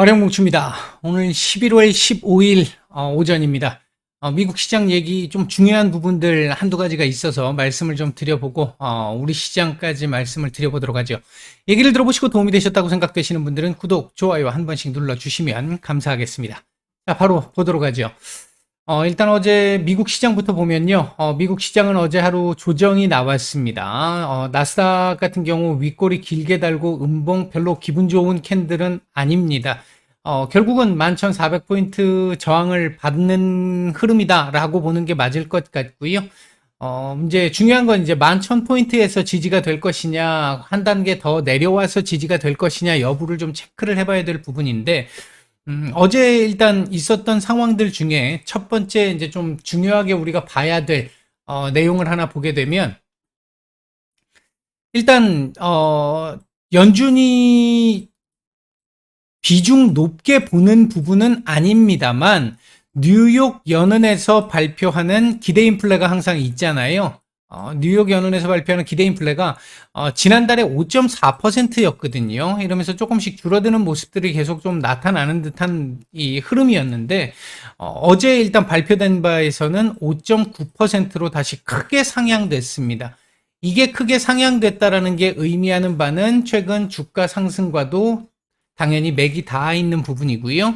와룡뭉치입니다. 오늘 11월 15일 오전입니다. 미국 시장 얘기 좀 중요한 부분들 한두 가지가 있어서 말씀을 좀 드려보고 우리 시장까지 말씀을 드려보도록 하죠. 얘기를 들어보시고 도움이 되셨다고 생각되시는 분들은 구독, 좋아요 한 번씩 눌러주시면 감사하겠습니다. 자, 바로 보도록 하죠. 일단 어제 미국 시장부터 보면요. 미국 시장은 어제 하루 조정이 나왔습니다. 나스닥 같은 경우 윗꼬리 길게 달고 음봉 별로 기분 좋은 캔들은 아닙니다. 결국은 11,400포인트 저항을 받는 흐름이다라고 보는 게 맞을 것 같고요. 이제 중요한 건 이제 11,000포인트에서 지지가 될 것이냐, 한 단계 더 내려와서 지지가 될 것이냐 여부를 좀 체크를 해봐야 될 부분인데, 어제 일단 있었던 상황들 중에 첫 번째 이제 좀 중요하게 우리가 봐야 될 내용을 하나 보게 되면, 일단 연준이 비중 높게 보는 부분은 아닙니다만 뉴욕 연은에서 발표하는 기대 인플레가 항상 있잖아요. 뉴욕 연은에서 발표하는 기대 인플레가 지난달에 5.4%였거든요. 이러면서 조금씩 줄어드는 모습들이 계속 좀 나타나는 듯한 이 흐름이었는데, 어제 일단 발표된 바에서는 5.9%로 다시 크게 상향됐습니다. 이게 크게 상향됐다라는 게 의미하는 바는 최근 주가 상승과도 당연히 맥이 닿아 있는 부분이고요.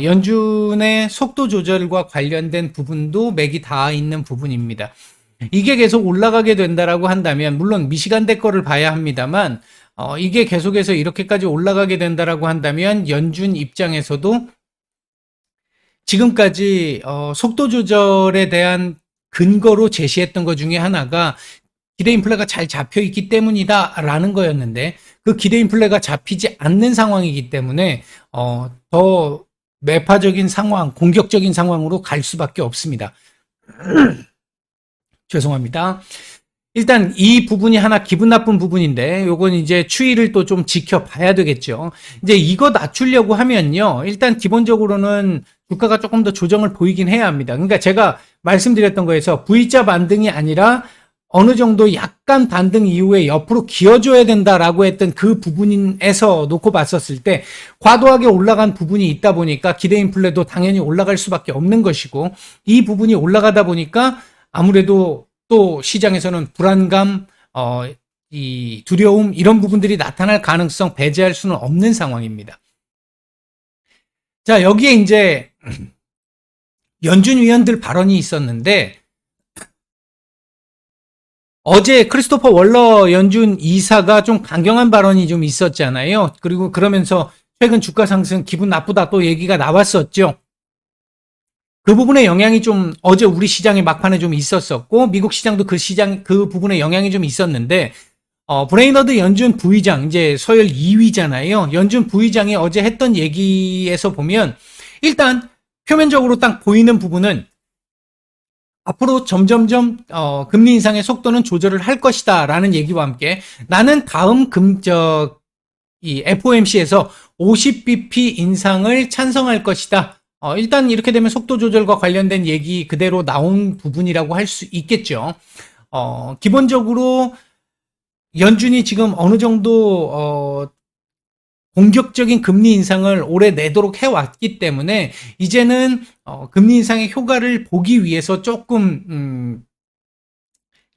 연준의 속도 조절과 관련된 부분도 맥이 닿아 있는 부분입니다. 이게 계속 올라가게 된다라고 한다면, 물론 미시간대 거를 봐야 합니다만, 이게 계속해서 이렇게까지 올라가게 된다라고 한다면 연준 입장에서도 지금까지 속도 조절에 대한 근거로 제시했던 것 중에 하나가 기대 인플레가 잘 잡혀 있기 때문이다라는 거였는데, 그 기대 인플레가 잡히지 않는 상황이기 때문에 더 매파적인 상황, 공격적인 상황으로 갈 수밖에 없습니다. 죄송합니다. 일단 이 부분이 하나 기분 나쁜 부분인데, 요건 이제 추이를 또 좀 지켜봐야 되겠죠. 이제 이거 낮추려고 하면요, 일단 기본적으로는 주가가 조금 더 조정을 보이긴 해야 합니다. 그러니까 제가 말씀드렸던 거에서 V자 반등이 아니라 어느 정도 약간 반등 이후에 옆으로 기어줘야 된다라고 했던 그 부분에서 놓고 봤었을 때, 과도하게 올라간 부분이 있다 보니까 기대 인플레도 당연히 올라갈 수밖에 없는 것이고, 이 부분이 올라가다 보니까 아무래도 또 시장에서는 불안감, 이 두려움, 이런 부분들이 나타날 가능성 배제할 수는 없는 상황입니다. 자, 여기에 이제 연준 위원들 발언이 있었는데, 어제 크리스토퍼 월러 연준 이사가 좀 강경한 발언이 좀 있었잖아요. 그리고 그러면서 최근 주가 상승 기분 나쁘다 또 얘기가 나왔었죠. 그 부분의 영향이 좀 어제 우리 시장의 막판에 좀 있었었고, 미국 시장도 그 부분의 영향이 좀 있었는데, 브레이너드 연준 부의장, 이제 서열 2위잖아요. 연준 부의장이 어제 했던 얘기에서 보면, 일단 표면적으로 딱 보이는 부분은 앞으로 점점점 금리 인상의 속도는 조절을 할 것이다 라는 얘기와 함께, 나는 다음 이 FOMC에서 50bp 인상을 찬성할 것이다. 일단 이렇게 되면 속도 조절과 관련된 얘기 그대로 나온 부분이라고 할 수 있겠죠. 기본적으로 연준이 지금 어느 정도 공격적인 금리 인상을 올해 내도록 해왔기 때문에, 이제는 금리 인상의 효과를 보기 위해서 조금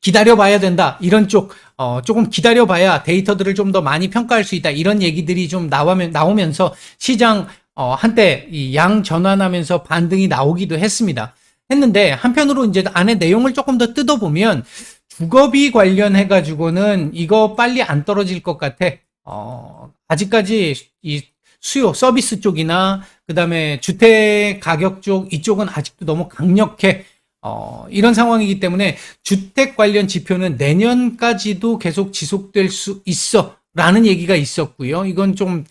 기다려봐야 된다, 이런 조금 기다려봐야 데이터들을 좀 더 많이 평가할 수 있다, 이런 얘기들이 좀 나오면서 시장 한때 이 양 전환하면서 반등이 나오기도 했는데, 한편으로 이제 안에 내용을 조금 더 뜯어보면 주거비 관련해 가지고는 이거 빨리 안 떨어질 것 같아. 아직까지 이 수요 서비스 쪽이나 그다음에 주택 가격 쪽, 이쪽은 아직도 너무 강력해. 이런 상황이기 때문에 주택 관련 지표는 내년까지도 계속 지속될 수 있어 라는 얘기가 있었고요. 이건 좀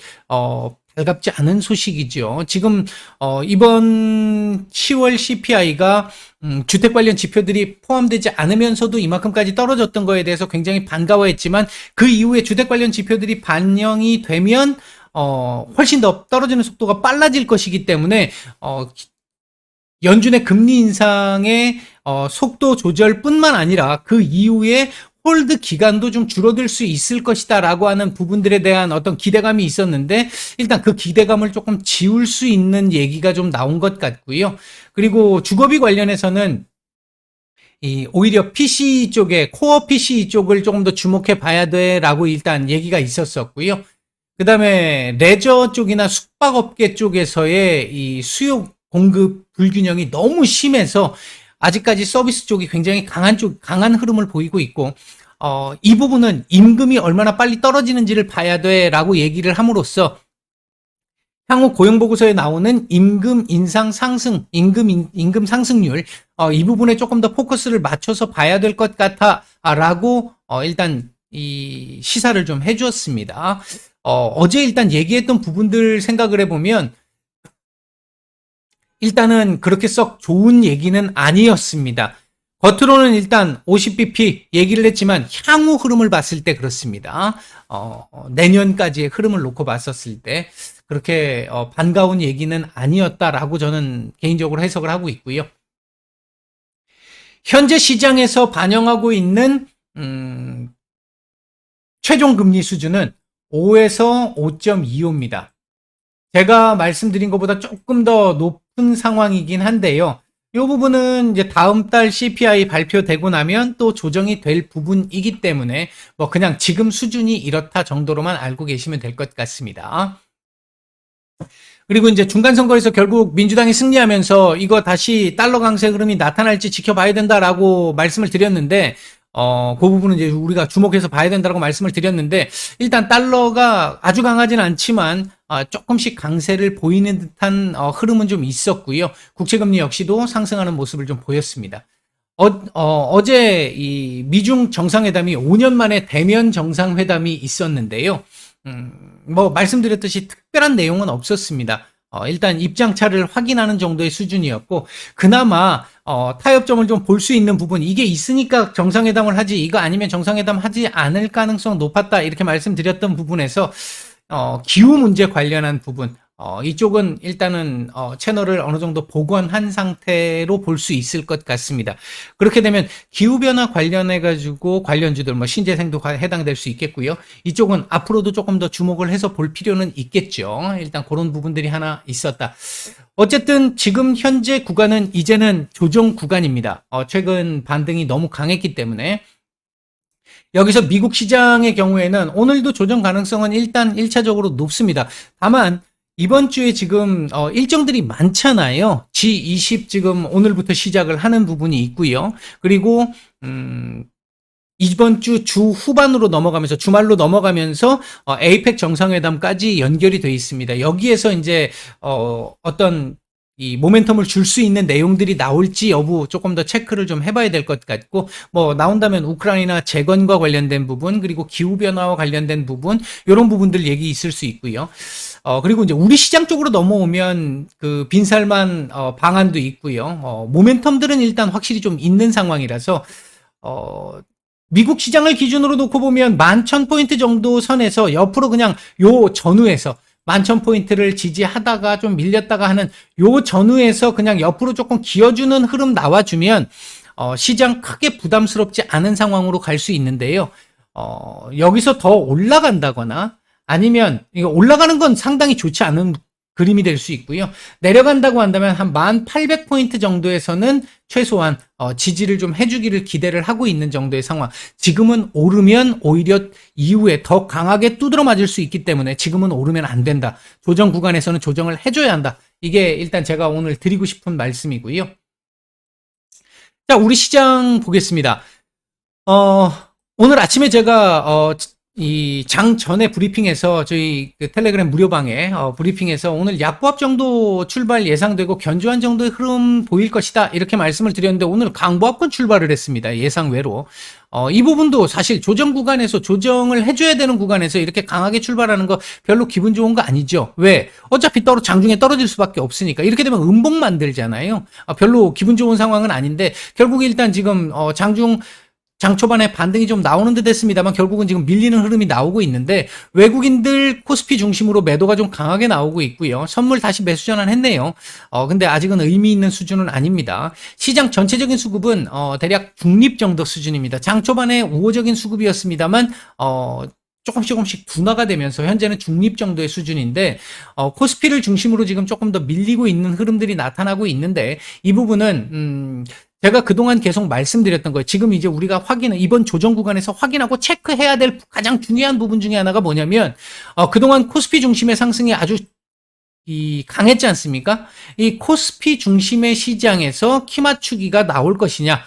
달갑지 않은 소식이죠. 지금 이번 10월 CPI가 주택 관련 지표들이 포함되지 않으면서도 이만큼까지 떨어졌던 거에 대해서 굉장히 반가워했지만, 그 이후에 주택 관련 지표들이 반영이 되면 훨씬 더 떨어지는 속도가 빨라질 것이기 때문에 연준의 금리 인상의 속도 조절뿐만 아니라 그 이후에 홀드 기간도 좀 줄어들 수 있을 것이다라고 하는 부분들에 대한 어떤 기대감이 있었는데 일단 그 기대감을 조금 지울 수 있는 얘기가 좀 나온 것 같고요. 그리고 주거비 관련해서는 오히려 PC 쪽에 코어 PC 쪽을 조금 더 주목해 봐야 돼라고 일단 얘기가 있었었고요. 그다음에 레저 쪽이나 숙박업계 쪽에서의 이 수요 공급 불균형이 너무 심해서 아직까지 서비스 쪽이 굉장히 강한 흐름을 보이고 있고, 이 부분은 임금이 얼마나 빨리 떨어지는지를 봐야 돼라고 얘기를 함으로써 향후 고용보고서에 나오는 임금 인상 상승, 임금 상승률, 이 부분에 조금 더 포커스를 맞춰서 봐야 될 것 같아라고 일단 이 시사를 좀 해주었습니다. 어제 일단 얘기했던 부분들 생각을 해보면 일단은 그렇게 썩 좋은 얘기는 아니었습니다. 겉으로는 일단 50bp 얘기를 했지만 향후 흐름을 봤을 때 그렇습니다. 내년까지의 흐름을 놓고 봤었을 때 그렇게 반가운 얘기는 아니었다라고 저는 개인적으로 해석을 하고 있고요. 현재 시장에서 반영하고 있는 최종 금리 수준은 5에서 5.25입니다. 제가 말씀드린 것보다 조금 더 높은 상황이긴 한데요. 이 부분은 이제 다음 달 CPI 발표되고 나면 또 조정이 될 부분이기 때문에 뭐 그냥 지금 수준이 이렇다 정도로만 알고 계시면 될 것 같습니다. 그리고 이제 중간선거에서 결국 민주당이 승리하면서 이거 다시 달러 강세 흐름이 나타날지 지켜봐야 된다라고 말씀을 드렸는데, 그 부분은 이제 우리가 주목해서 봐야 된다라고 말씀을 드렸는데, 일단 달러가 아주 강하지는 않지만, 조금씩 강세를 보이는 듯한 흐름은 좀 있었고요. 국채금리 역시도 상승하는 모습을 좀 보였습니다. 어제 이 미중 정상회담이 5년 만에 대면 정상회담이 있었는데요. 뭐 말씀드렸듯이 특별한 내용은 없었습니다. 일단 입장차를 확인하는 정도의 수준이었고, 그나마 타협점을 좀 볼 수 있는 부분, 이게 있으니까 정상회담을 하지 이거 아니면 정상회담 하지 않을 가능성 높았다 이렇게 말씀드렸던 부분에서 기후 문제 관련한 부분, 이쪽은 일단은 채널을 어느 정도 복원한 상태로 볼 수 있을 것 같습니다. 그렇게 되면 기후변화 관련해 가지고 관련주들 뭐 신재생도 해당될 수 있겠고요. 이쪽은 앞으로도 조금 더 주목을 해서 볼 필요는 있겠죠. 일단 그런 부분들이 하나 있었다. 어쨌든 지금 현재 구간은 이제는 조정 구간입니다. 최근 반등이 너무 강했기 때문에 여기서 미국 시장의 경우에는 오늘도 조정 가능성은 일단 1차적으로 높습니다. 다만 이번 주에 지금 일정들이 많잖아요. G20 지금 오늘부터 시작을 하는 부분이 있고요. 그리고 이번 주 후반으로 넘어가면서 주말로 넘어가면서 에이펙 정상회담까지 연결이 돼 있습니다. 여기에서 이제 어떤 이 모멘텀을 줄 수 있는 내용들이 나올지 여부 조금 더 체크를 좀 해봐야 될 것 같고, 뭐 나온다면 우크라이나 재건과 관련된 부분, 그리고 기후변화와 관련된 부분, 이런 부분들 얘기 있을 수 있고요. 그리고 이제 우리 시장 쪽으로 넘어오면 그 빈살만 방안도 있고요. 모멘텀들은 일단 확실히 좀 있는 상황이라서 미국 시장을 기준으로 놓고 보면 11,000포인트 정도 선에서 옆으로 그냥 요 전후에서 11,000포인트를 지지하다가 좀 밀렸다가 하는 요 전후에서 그냥 옆으로 조금 기어주는 흐름 나와주면 시장 크게 부담스럽지 않은 상황으로 갈 수 있는데요. 여기서 더 올라간다거나 아니면 이거 올라가는 건 상당히 좋지 않은 그림이 될 수 있고요. 내려간다고 한다면 한 1,800포인트 정도에서는 최소한 지지를 좀 해주기를 기대를 하고 있는 정도의 상황. 지금은 오르면 오히려 이후에 더 강하게 두드러 맞을 수 있기 때문에 지금은 오르면 안 된다. 조정 구간에서는 조정을 해줘야 한다. 이게 일단 제가 오늘 드리고 싶은 말씀이고요. 자, 우리 시장 보겠습니다. 오늘 아침에 제가 이 장 전에 브리핑에서 저희 그 텔레그램 무료방에 브리핑에서 오늘 약보합 정도 출발 예상되고 견조한 정도의 흐름 보일 것이다 이렇게 말씀을 드렸는데 오늘 강보합권 출발을 했습니다. 예상 외로. 이 부분도 사실 조정 구간에서 조정을 해줘야 되는 구간에서 이렇게 강하게 출발하는 거 별로 기분 좋은 거 아니죠. 왜? 어차피 장중에 떨어질 수밖에 없으니까. 이렇게 되면 음봉 만들잖아요. 별로 기분 좋은 상황은 아닌데 결국 일단 지금 장중 장 초반에 반등이 좀 나오는 듯 했습니다만 결국은 지금 밀리는 흐름이 나오고 있는데 외국인들 코스피 중심으로 매도가 좀 강하게 나오고 있고요. 선물 다시 매수 전환했네요. 근데 아직은 의미 있는 수준은 아닙니다. 시장 전체적인 수급은 대략 중립 정도 수준입니다. 장 초반에 우호적인 수급이었습니다만 조금씩 둔화가 되면서 현재는 중립 정도의 수준인데 코스피를 중심으로 지금 조금 더 밀리고 있는 흐름들이 나타나고 있는데 이 부분은 제가 그동안 계속 말씀드렸던 거예요. 지금 이제 우리가 이번 조정 구간에서 확인하고 체크해야 될 가장 중요한 부분 중에 하나가 뭐냐면 그동안 코스피 중심의 상승이 아주 강했지 않습니까? 이 코스피 중심의 시장에서 키 맞추기가 나올 것이냐,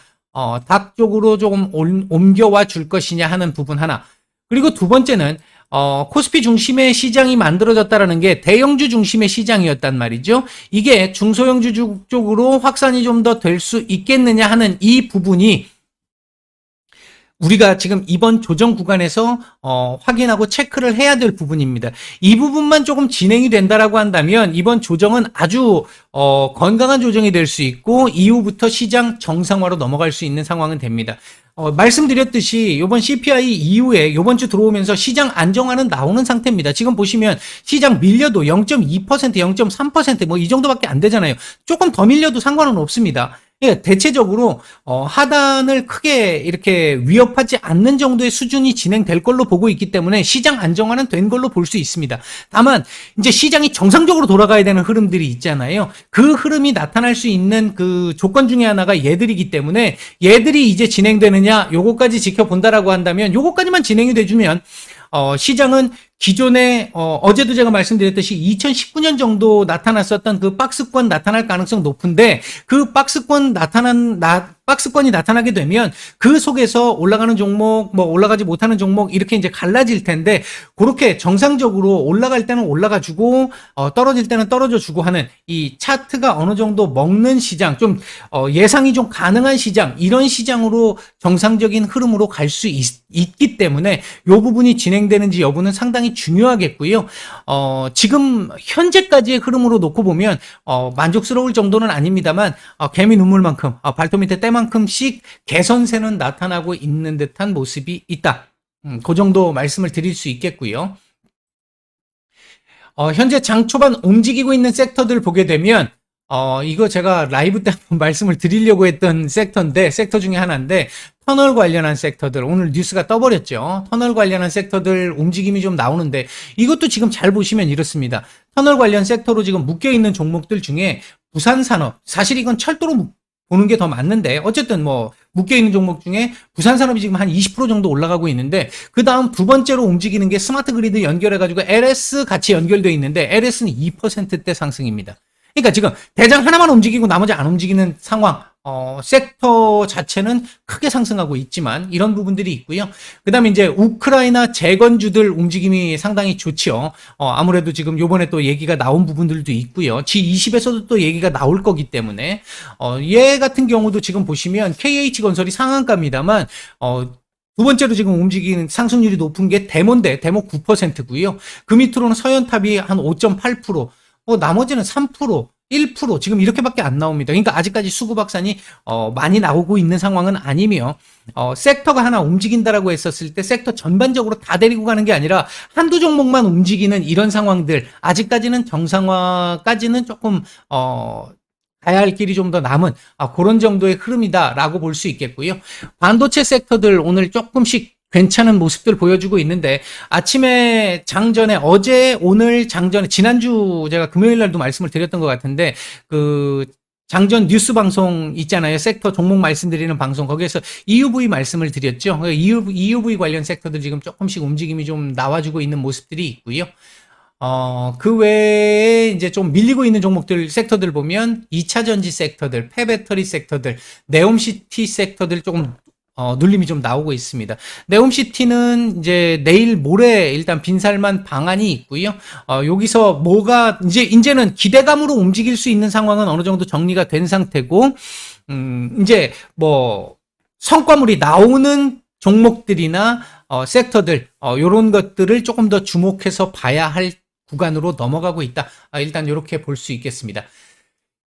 닭 쪽으로 조금 옮겨와 줄 것이냐 하는 부분 하나. 그리고 두 번째는 코스피 중심의 시장이 만들어졌다라는 게 대형주 중심의 시장이었단 말이죠. 이게 중소형주 쪽으로 확산이 좀 더 될 수 있겠느냐 하는 이 부분이 우리가 지금 이번 조정 구간에서 확인하고 체크를 해야 될 부분입니다. 이 부분만 조금 진행이 된다라고 한다면 이번 조정은 아주 건강한 조정이 될 수 있고 이후부터 시장 정상화로 넘어갈 수 있는 상황은 됩니다. 말씀드렸듯이 이번 CPI 이후에 이번 주 들어오면서 시장 안정화는 나오는 상태입니다. 지금 보시면 시장 밀려도 0.2%, 0.3% 뭐 이 정도밖에 안 되잖아요. 조금 더 밀려도 상관은 없습니다. 예, 대체적으로 하단을 크게 이렇게 위협하지 않는 정도의 수준이 진행될 걸로 보고 있기 때문에 시장 안정화는 된 걸로 볼 수 있습니다. 다만 이제 시장이 정상적으로 돌아가야 되는 흐름들이 있잖아요. 그 흐름이 나타날 수 있는 그 조건 중에 하나가 얘들이기 때문에 얘들이 이제 진행되느냐 요거까지 지켜본다라고 한다면 요거까지만 진행이 돼주면 시장은 기존에 어제도 제가 말씀드렸듯이 2019년 정도 나타났었던 그 박스권 나타날 가능성 높은데 그 박스권이 나타나게 되면 그 속에서 올라가는 종목, 뭐 올라가지 못하는 종목 이렇게 이제 갈라질 텐데 그렇게 정상적으로 올라갈 때는 올라가주고 떨어질 때는 떨어져주고 하는 이 차트가 어느 정도 먹는 시장, 좀 예상이 좀 가능한 시장, 이런 시장으로 정상적인 흐름으로 갈 수 있기 때문에 이 부분이 진행되는지 여부는 상당히 중요하겠고요. 지금 현재까지의 흐름으로 놓고 보면 만족스러울 정도는 아닙니다만 개미 눈물만큼 발톱 밑에 때만큼씩 개선세는 나타나고 있는 듯한 모습이 있다. 그 정도 말씀을 드릴 수 있겠고요. 현재 장 초반 움직이고 있는 섹터들 보게 되면 이거 제가 라이브 때 한번 말씀을 드리려고 했던 섹터 중에 하나인데 터널 관련한 섹터들 오늘 뉴스가 떠버렸죠. 터널 관련한 섹터들 움직임이 좀 나오는데 이것도 지금 잘 보시면 이렇습니다. 터널 관련 섹터로 지금 묶여있는 종목들 중에 부산산업, 사실 이건 철도로 보는 게 더 맞는데 어쨌든 뭐 묶여있는 종목 중에 부산산업이 지금 한 20% 정도 올라가고 있는데 그 다음 두 번째로 움직이는 게 스마트 그리드 연결해가지고 LS 같이 연결되어 있는데 LS는 2%대 상승입니다. 그러니까 지금 대장 하나만 움직이고 나머지 안 움직이는 상황, 섹터 자체는 크게 상승하고 있지만 이런 부분들이 있고요. 그 다음에 이제 우크라이나 재건주들 움직임이 상당히 좋지요. 아무래도 지금 요번에 또 얘기가 나온 부분들도 있고요. G20에서도 또 얘기가 나올 거기 때문에, 얘 같은 경우도 지금 보시면 KH건설이 상한가입니다만, 두 번째로 지금 움직이는 상승률이 높은 게 데모인데, 데모 9%고요. 그 밑으로는 서현탑이 한 5.8%, 나머지는 3%, 1% 지금 이렇게밖에 안 나옵니다. 그러니까 아직까지 수급 확산이 많이 나오고 있는 상황은 아니며 섹터가 하나 움직인다라고 했었을 때 섹터 전반적으로 다 데리고 가는 게 아니라 한두 종목만 움직이는 이런 상황들 아직까지는 정상화까지는 조금 가야 할 길이 좀 더 남은 그런 정도의 흐름이다라고 볼 수 있겠고요. 반도체 섹터들 오늘 조금씩 괜찮은 모습들 보여주고 있는데 아침에 장전에 어제 오늘 장전에 지난주 제가 금요일 날도 말씀을 드렸던 것 같은데 그 장전 뉴스 방송 있잖아요. 섹터 종목 말씀드리는 방송 거기에서 EUV 말씀을 드렸죠. EUV 관련 섹터들 지금 조금씩 움직임이 좀 나와주고 있는 모습들이 있고요. 그 외에 이제 좀 밀리고 있는 종목들, 섹터들 보면 2차 전지 섹터들, 폐배터리 섹터들, 네옴시티 섹터들 조금 눌림이 좀 나오고 있습니다. 네옴시티는 이제 내일 모레 일단 빈살만 방안이 있고요. 여기서 뭐가 이제는 기대감으로 움직일 수 있는 상황은 어느 정도 정리가 된 상태고, 이제 뭐 성과물이 나오는 종목들이나 섹터들 요런 것들을 조금 더 주목해서 봐야 할 구간으로 넘어가고 있다. 일단 이렇게 볼 수 있겠습니다.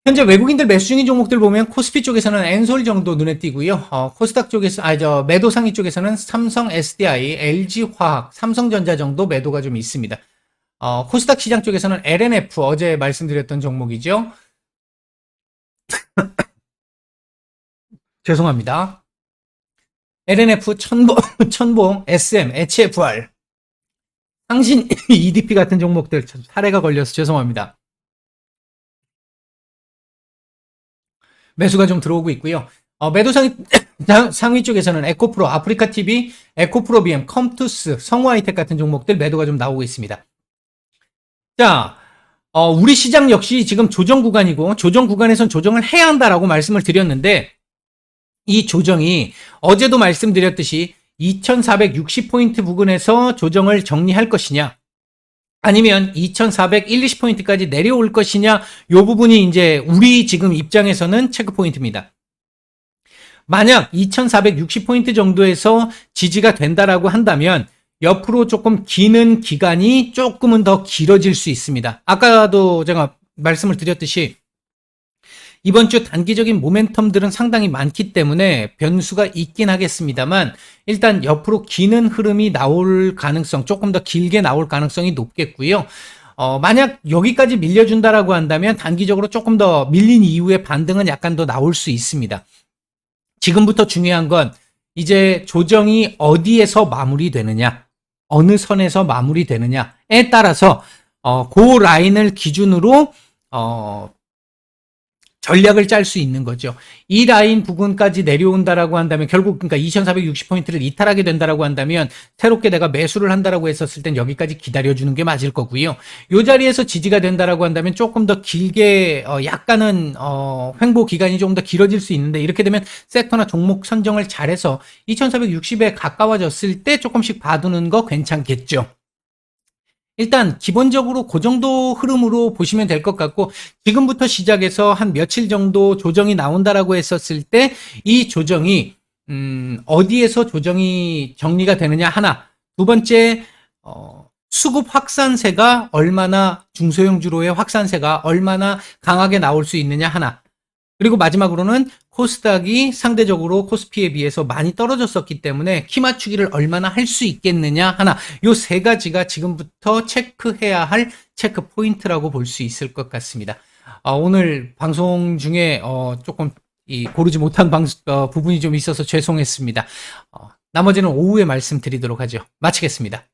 현재 외국인들 매수 중인 종목들 보면 코스피 쪽에서는 엔솔 정도 눈에 띄고요. 코스닥 쪽에서 매도 상위 쪽에서는 삼성 SDI, LG화학, 삼성전자 정도 매도가 좀 있습니다. 코스닥 시장 쪽에서는 LNF 어제 말씀드렸던 종목이죠. 죄송합니다. LNF 천봉, SM, HFR, 상신 EDP 같은 종목들 사례가 걸려서 죄송합니다. 매수가 좀 들어오고 있고요. 매도 상위 쪽에서는 에코프로, 아프리카TV, 에코프로 BM, 컴투스, 성우하이텍 같은 종목들 매도가 좀 나오고 있습니다. 자, 우리 시장 역시 지금 조정 구간이고 조정 구간에선 조정을 해야 한다라고 말씀을 드렸는데 이 조정이 어제도 말씀드렸듯이 2460포인트 부근에서 조정을 정리할 것이냐 아니면 2410포인트까지 내려올 것이냐 이 부분이 이제 우리 지금 입장에서는 체크 포인트입니다. 만약 2460포인트 정도에서 지지가 된다라고 한다면 옆으로 조금 기는 기간이 조금은 더 길어질 수 있습니다. 아까도 제가 말씀을 드렸듯이 이번 주 단기적인 모멘텀들은 상당히 많기 때문에 변수가 있긴 하겠습니다만 일단 옆으로 기는 흐름이 나올 가능성, 조금 더 길게 나올 가능성이 높겠고요. 만약 여기까지 밀려준다라고 한다면 단기적으로 조금 더 밀린 이후에 반등은 약간 더 나올 수 있습니다. 지금부터 중요한 건 이제 조정이 어디에서 마무리되느냐, 어느 선에서 마무리되느냐에 따라서 그 라인을 기준으로 전략을 짤 수 있는 거죠. 이 라인 부분까지 내려온다라고 한다면 결국 그러니까 2460포인트를 이탈하게 된다라고 한다면 새롭게 내가 매수를 한다라고 했었을 땐 여기까지 기다려주는 게 맞을 거고요. 이 자리에서 지지가 된다라고 한다면 조금 더 길게 약간은 횡보 기간이 조금 더 길어질 수 있는데 이렇게 되면 섹터나 종목 선정을 잘해서 2460에 가까워졌을 때 조금씩 봐두는 거 괜찮겠죠. 일단 기본적으로 그 정도 흐름으로 보시면 될 것 같고 지금부터 시작해서 한 며칠 정도 조정이 나온다라고 했었을 때 이 조정이 어디에서 조정이 정리가 되느냐 하나, 두 번째 수급 확산세가 얼마나 중소형주로의 확산세가 얼마나 강하게 나올 수 있느냐 하나, 그리고 마지막으로는 코스닥이 상대적으로 코스피에 비해서 많이 떨어졌었기 때문에 키 맞추기를 얼마나 할 수 있겠느냐 하나, 요 세 가지가 지금부터 체크해야 할 체크 포인트라고 볼 수 있을 것 같습니다. 오늘 방송 중에 조금 고르지 못한 부분이 좀 있어서 죄송했습니다. 나머지는 오후에 말씀드리도록 하죠. 마치겠습니다.